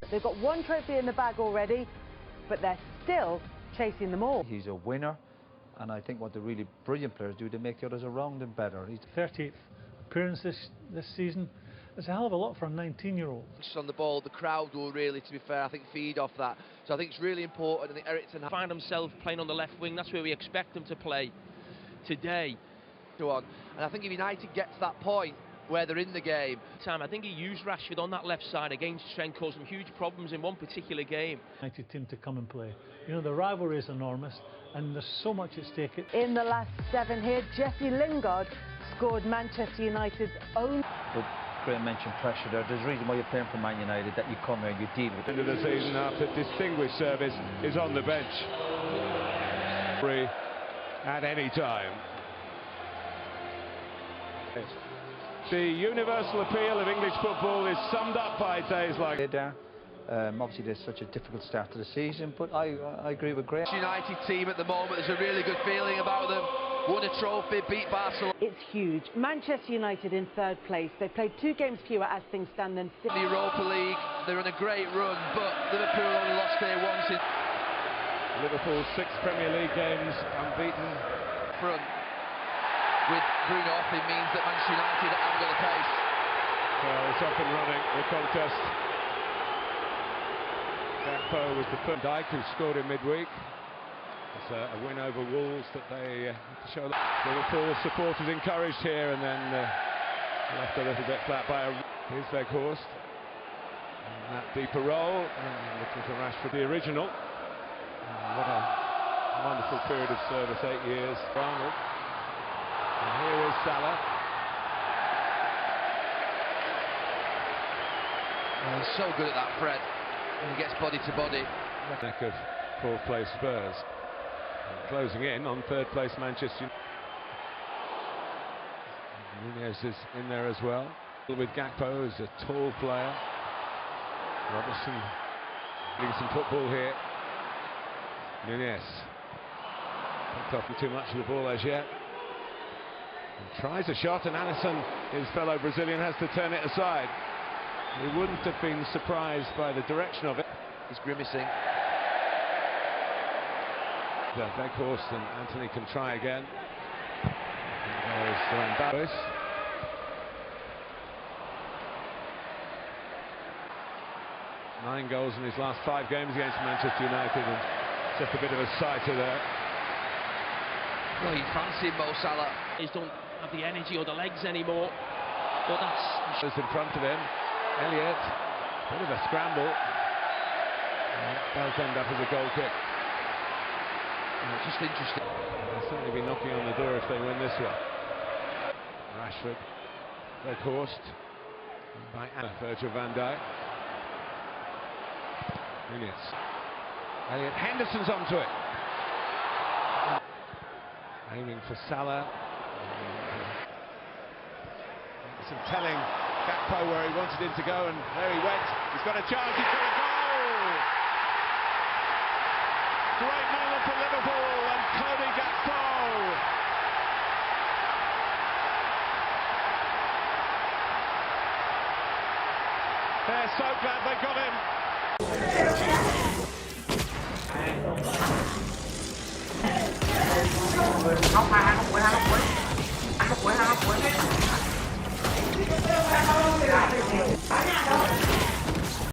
They've got one trophy in the bag already, but they're still chasing them all. He's a winner, and I think what the really brilliant players do, they make the others around him better. He's 38th appearance this season. It's a hell of a lot for a 19-year-old. Just on the ball, the crowd will really, to be fair, I think feed off that. So I think it's really important. I think Ericsson find himself playing on the left wing. That's where we expect him to play today. go on. And I think if United get to that point where they're in the game. I think he used Rashford on that left side against Trent, caused him huge problems in one particular game. United team to come and play. You know, the rivalry is enormous, and there's so much at stake. In the last 7 here, Jesse Lingard scored Manchester United's own. But Graham mentioned pressure there. There's a reason why you're playing for Man United, that you come here and you deal with it. End of the season after distinguished service is on the bench. Free at any time. The universal appeal of English football is summed up by days like there. Obviously there's such a difficult start to the season, but I agree with Graham. United team at the moment, there's a really good feeling about them. Won a trophy, beat Barcelona. It's huge. Manchester United in 3rd place. They played 2 games fewer as things stand than The Europa League, they're on a great run, but Liverpool only lost there once in Liverpool's 6 Premier League games unbeaten. front. With Bruno off, it means that Manchester United haven't got the pace. Well, it's up and running, the contest. Gakpo was the first. Dyke, who scored in midweek. It's a win over Wolves that they have to show. Liverpool supporters encouraged here, and then left a little bit flat by here's Weghorst. And that deeper roll, and looking for Rashford, the original. What a wonderful period of service, 8 years. Arnold. And here is Salah. Oh, he's so good at that, Fred. When he gets body to body. Neck of 4th place Spurs. And closing in on 3rd place Manchester United. Nunez is in there as well. With Gakpo, who's a tall player. Robertson doing some football here. Nunez. Picked off too much of the ball as yet. And tries a shot, and Alisson, his fellow Brazilian, has to turn it aside. He wouldn't have been surprised by the direction of it. He's grimacing. Weghorst and Anthony can try again. And there's Barros. Nine goals in his last 5 games against Manchester United, and just a bit of a sighter there. Well, you fancy Mo Salah. He don't have the energy or the legs anymore. But that's Just in front of him. Elliott, bit of a scramble. And it does end up as a goal kick. Just interesting. They'll certainly be knocking on the door if they win this one. Rashford, Weghorst, by Virgil van Dijk. Nunez. Elliott, Henderson's onto it. Aiming for Salah. Some telling Gakpo where he wanted him to go, and there he went. He's got a chance, he's got a goal! Great moment for Liverpool and Cody Gakpo. They're so glad they got him. Không phải, không phải, không phải.